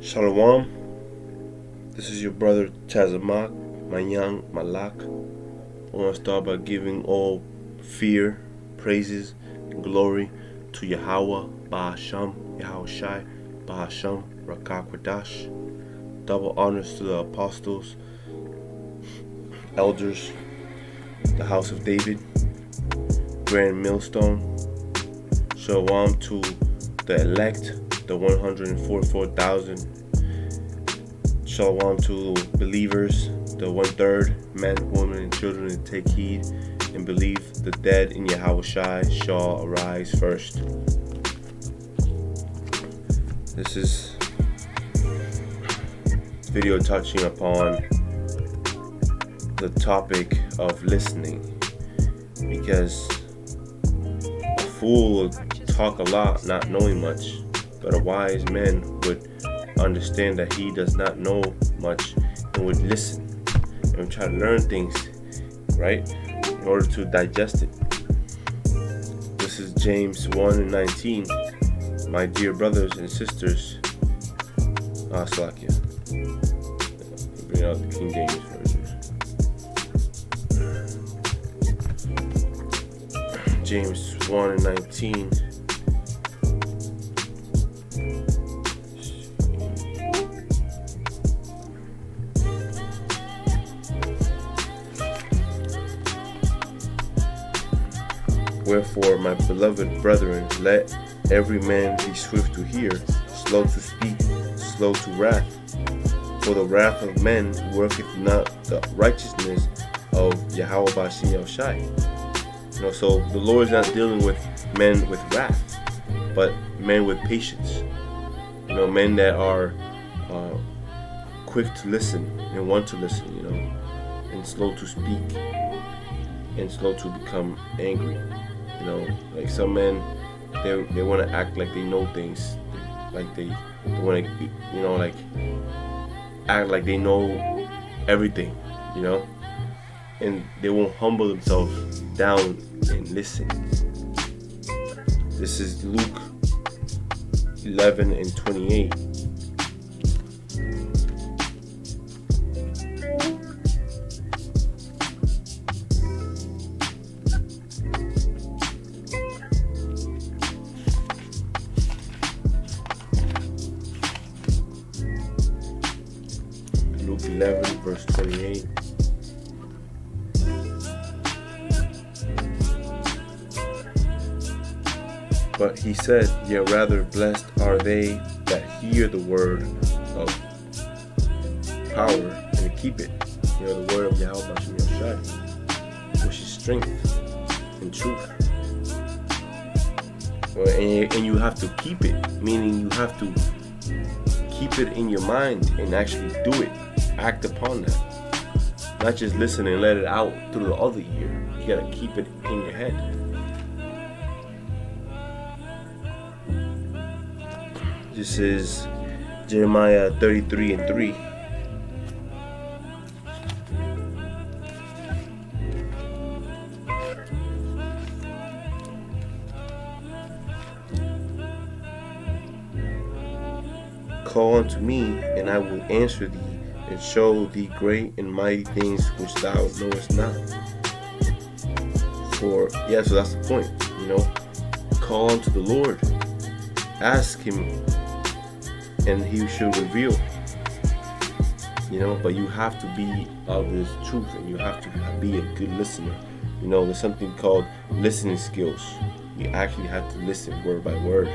Shalom, this is your brother Chazamak, Manyang Malak. I want to start by giving all fear, praises, and glory to Yahweh, Bahasham, Yahweh Shai, Bahasham, Rakakwadash. Double honors to the apostles, elders, the house of David, Grand Millstone. Shalom to the elect, the 144,000. Shalom to believers, the 1/3, men, women, and children, and take heed and believe the dead in Yahweh Shai shall arise first. This is a video touching upon the topic of listening, because a fool will talk a lot, not knowing much, but a wise man would understand that he does not know much and would listen and try to learn things, right, in order to digest it. This is James 1:19. My dear brothers and sisters, Slakia. Bring out the King James version. James 1:19. Wherefore, my beloved brethren, let every man be swift to hear, slow to speak, slow to wrath. For the wrath of men worketh not the righteousness of Yahweh Bashim Yahushai. So the Lord is not dealing with men with wrath, but men with patience. Men that are quick to listen and want to listen, and slow to speak and slow to become angry. Like some men, they want to act like they know things, like they want to, like act like they know everything, and they won't humble themselves down and listen. This is Luke 11:28. Luke 11, verse 28. But he said, yet rather blessed are they that hear the word of power and keep it. The word of Yahweh Bashim Yahushai, which is strength and truth. And you have to keep it, meaning you have to keep it in your mind and actually do it. Act upon that. Not just listen and let it out through the other ear. You gotta keep it in your head. This is Jeremiah 33:3. Call unto me, and I will answer thee, and show thee great and mighty things which thou knowest not. So that's the point, Call unto the Lord. Ask him, and he should reveal. But you have to be of his truth, and you have to be a good listener. There's something called listening skills. You actually have to listen word by word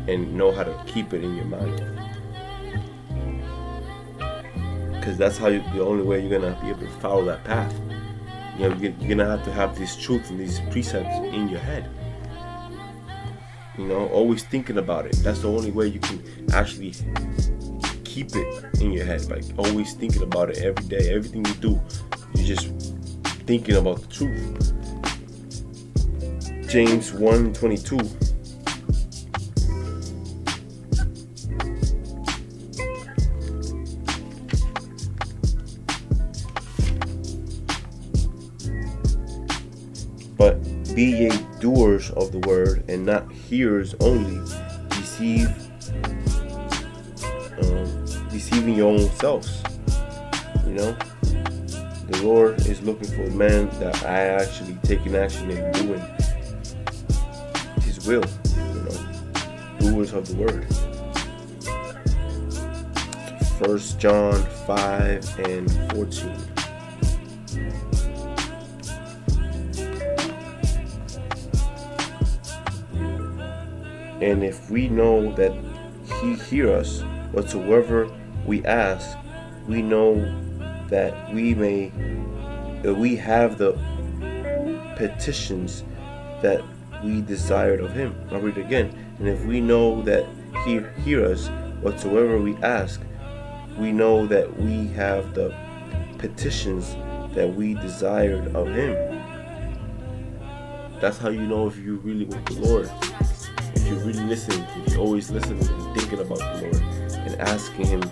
and know how to keep it in your mind. Because that's how the only way you're going to be able to follow that path. You're going to have this truth and these precepts in your head. Always thinking about it. That's the only way you can actually keep it in your head. Like always thinking about it every day. Everything you do, you're just thinking about the truth. James 1:22. But be ye doers of the word, and not hearers only, deceive even your own selves. You know, the Lord is looking for men that are actually taking action and doing His will. You know, doers of the word. 1 John 5:14. And if we know that He hears us whatsoever we ask, we know that we have the petitions that we desired of Him. I'll read it again. And if we know that He hears us whatsoever we ask, we know that we have the petitions that we desired of Him. That's how you know if you really with the Lord. If you're really listening, if you're always listening and thinking about the Lord and asking Him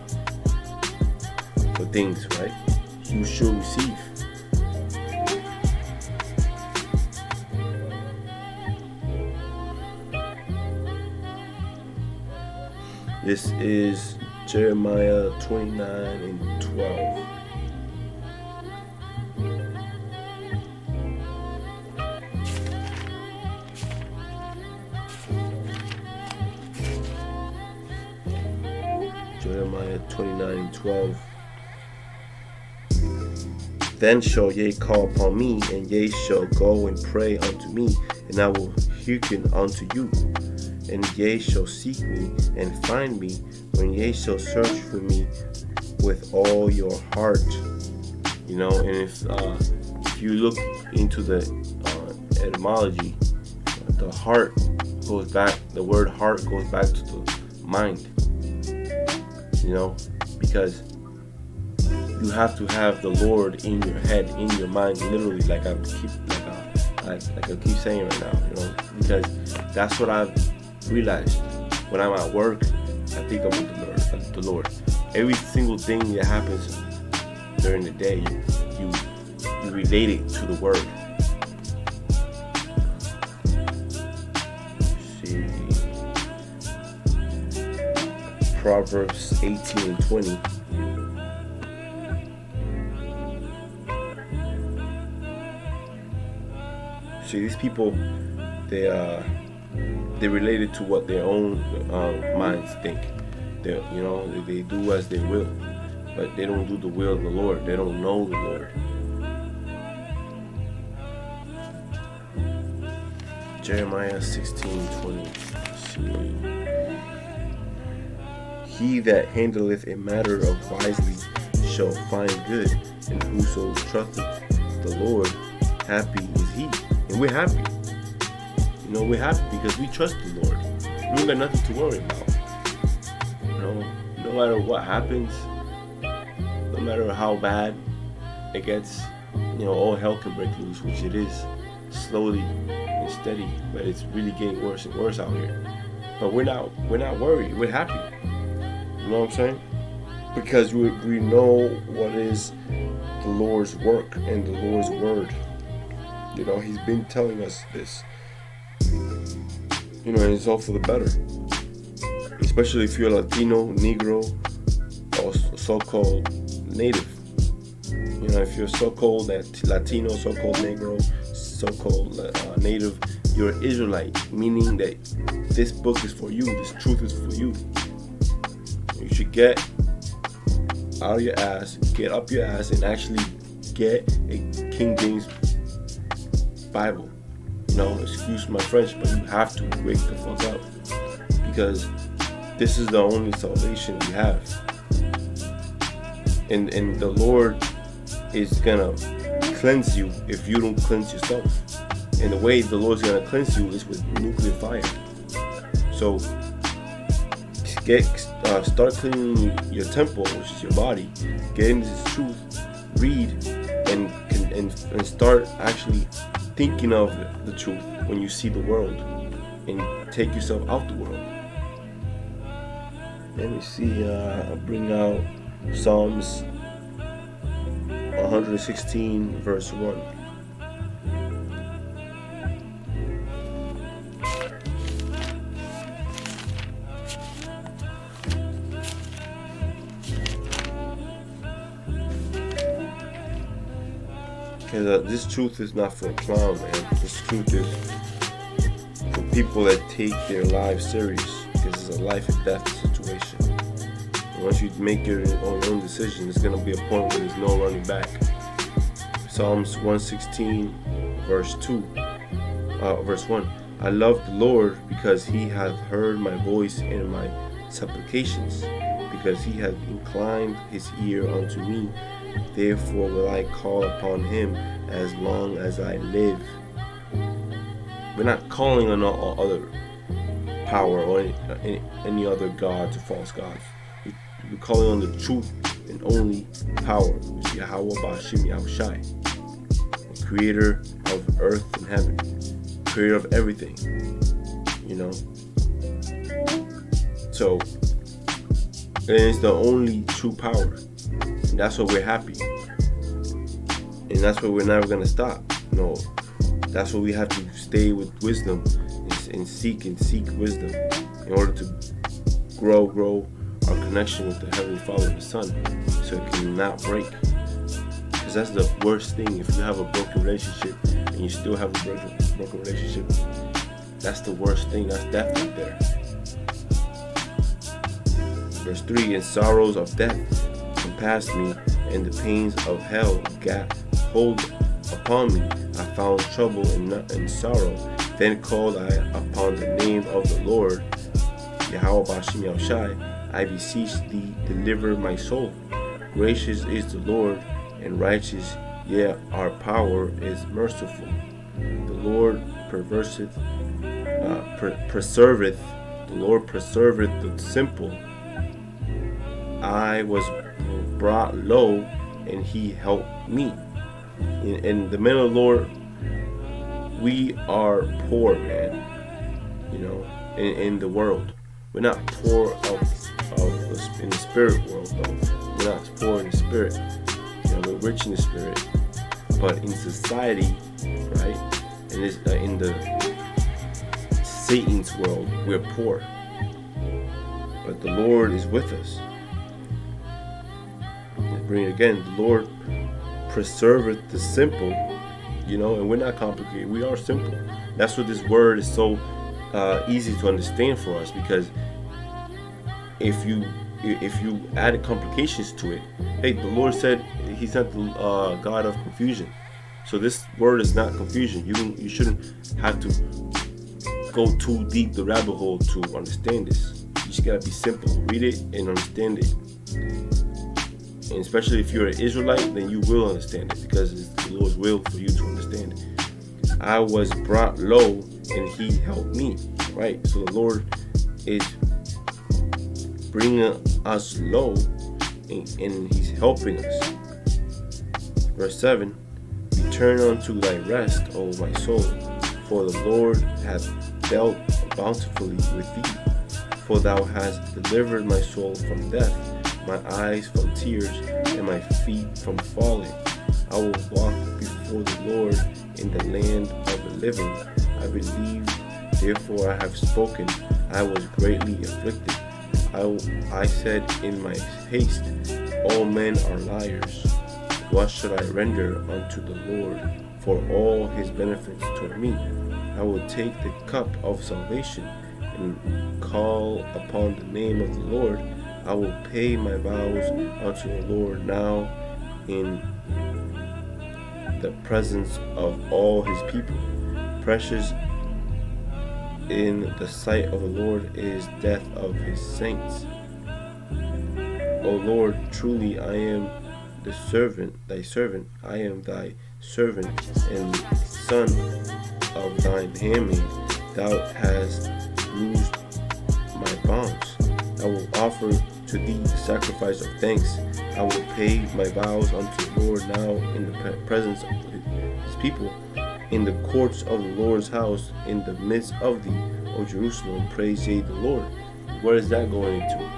for things, right? You should receive. This is Jeremiah 29:12. Jeremiah 29:12. Then shall ye call upon me, and ye shall go and pray unto me, and I will hearken unto you. And ye shall seek me and find me, when ye shall search for me with all your heart. You know, and if you look into the etymology, the heart goes back. The word heart goes back to the mind. You know, because you have to have the Lord in your head, in your mind, literally, like I keep saying right now. You know, because that's what I've realized. When I'm at work, I think about the Lord. Every single thing that happens during the day, you relate it to the Word. Proverbs 18:20. See, these people, they relate it to what their own minds think. They do as they will, but they don't do the will of the Lord. They don't know the Lord. Jeremiah 16:20. He that handleth a matter of wisely shall find good, and whoso trusteth the Lord, happy is he. And we're happy. You know, we're happy because we trust the Lord. We ain't got nothing to worry about. You know, no matter what happens, no matter how bad it gets, you know, all hell can break loose, which it is, slowly and steady, but it's really getting worse and worse out here. But we're not worried. We're happy. You know what I'm saying? Because we know what is the Lord's work and the Lord's word. You know, He's been telling us this. You know, and it's all for the better. Especially if you're Latino, Negro, or so-called Native. You know, if you're so-called Latino, so-called Negro, so-called Native, you're an Israelite, meaning that this book is for you, this truth is for you. You should get out of your ass, get up your ass, and actually get a King James Bible. You know, excuse my French, but you have to wake the fuck up, because this is the only salvation we have. And the Lord is gonna cleanse you if you don't cleanse yourself. And the way the Lord's gonna cleanse you is with nuclear fire. So start cleaning your temple, which is your body. Get into this truth, read, and start actually thinking of the truth when you see the world, and take yourself out the world. Let me see. I'll bring out Psalms 116, verse 1. Because this truth is not for a clown, man. This truth is for people that take their lives serious. Because it's a life and death situation. And once you make your own decision, it's going to be a point where there's no running back. Psalms 116, verse 1. I love the Lord because he hath heard my voice and my supplications, because he hath inclined his ear unto me. Therefore will I call upon him as long as I live. We're not calling on all other power or any other gods or false gods. We're calling on the truth and only power, which is Yahweh Ba'Shem Yahushai, the creator of earth and heaven, creator of everything, you know. So, and it's the only true power. And that's why we're happy. And that's why we're never going to stop. No, that's why we have to stay with wisdom and seek wisdom in order to grow our connection with the Heavenly Father and the Son, so it cannot break. Because that's the worst thing. If you have a broken relationship and you still have a broken relationship, that's the worst thing. That's death right there. Verse 3, and sorrows of death compassed me, and the pains of hell gat hold upon me. I found trouble and sorrow. Then called I upon the name of the Lord, Yahweh Ba'Shem Yahushai. I beseech thee, deliver my soul. Gracious is the Lord, and righteous, yea, our power is merciful. The Lord preserveth the simple. I was brought low, and he helped me. In the men of the Lord, we are poor, man. You know, in the world, we're not poor in the spirit world, though. We're not poor in the spirit. You know, we're rich in the spirit, but in society, right? In the Satan's world, we're poor. But the Lord is with us. Bring it again. The Lord preserveth the simple, you know, and we're not complicated. We are simple. That's what this word is so easy to understand for us, because if you add complications to it, hey, the Lord said he's not the God of confusion. So this word is not confusion. You shouldn't have to go too deep the rabbit hole to understand this. You just gotta be simple. Read it and understand it. And especially if you're an Israelite, then you will understand it, because it's the Lord's will for you to understand it. I was brought low, and he helped me. Right? So the Lord is bringing us low, and he's helping us. Verse 7, return unto thy rest, O my soul, for the Lord hath dealt bountifully with thee. For thou hast delivered my soul from death, my eyes from tears, and my feet from falling. I will walk before the Lord in the land of the living. I believe, therefore I have spoken. I was greatly afflicted. I said in my haste, all men are liars. What should I render unto the Lord for all his benefits toward me? I will take the cup of salvation and call upon the name of the Lord. I will pay my vows unto the Lord now in the presence of all his people. Precious in the sight of the Lord is death of his saints. O Lord, truly I am thy servant. I am thy servant and son of thine handmaid. Thou hast loosed my bonds. I will offer to thee the sacrifice of thanks. I will pay my vows unto the Lord now in the presence of his people, in the courts of the Lord's house, in the midst of thee, O Jerusalem. Praise ye the Lord. Where is that going into?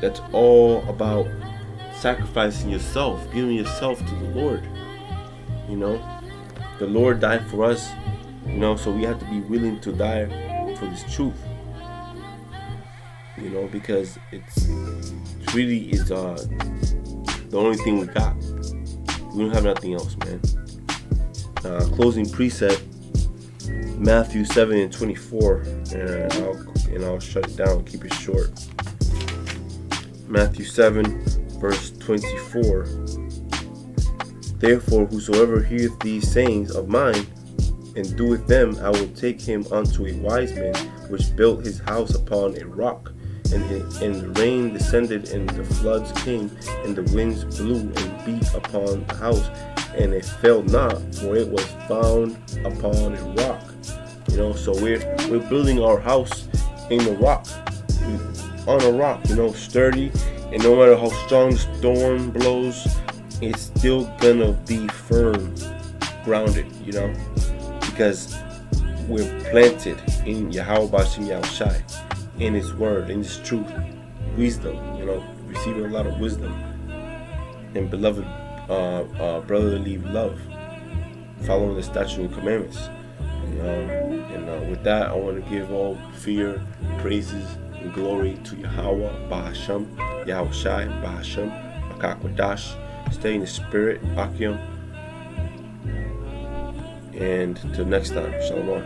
That's all about sacrificing yourself, giving yourself to the Lord. You know, the Lord died for us, you know, so we have to be willing to die for this truth. You know, because it's really is the only thing we got. We don't have nothing else, man. Closing precept, Matthew 7:24, and I'll shut it down, keep it short. Matthew 7, verse 24. Therefore, whosoever heareth these sayings of mine, and doeth them, I will take him unto a wise man, which built his house upon a rock. And the rain descended, and the floods came, and the winds blew and beat upon the house, and it fell not, for it was found upon a rock. So we're building our house in the rock, on a rock, sturdy, and no matter how strong the storm blows, it's still gonna be firm, grounded, because we're planted in Yahweh Bashim Yahushai, in His Word, in His truth, wisdom, receiving a lot of wisdom, and beloved brotherly love, following the statutes and commandments. And with that, I want to give all fear, praises, and glory to Yahweh Bahasham, Yahushai Bahasham, Makakwadash. Stay in the spirit, Akim. And till next time, Shalom.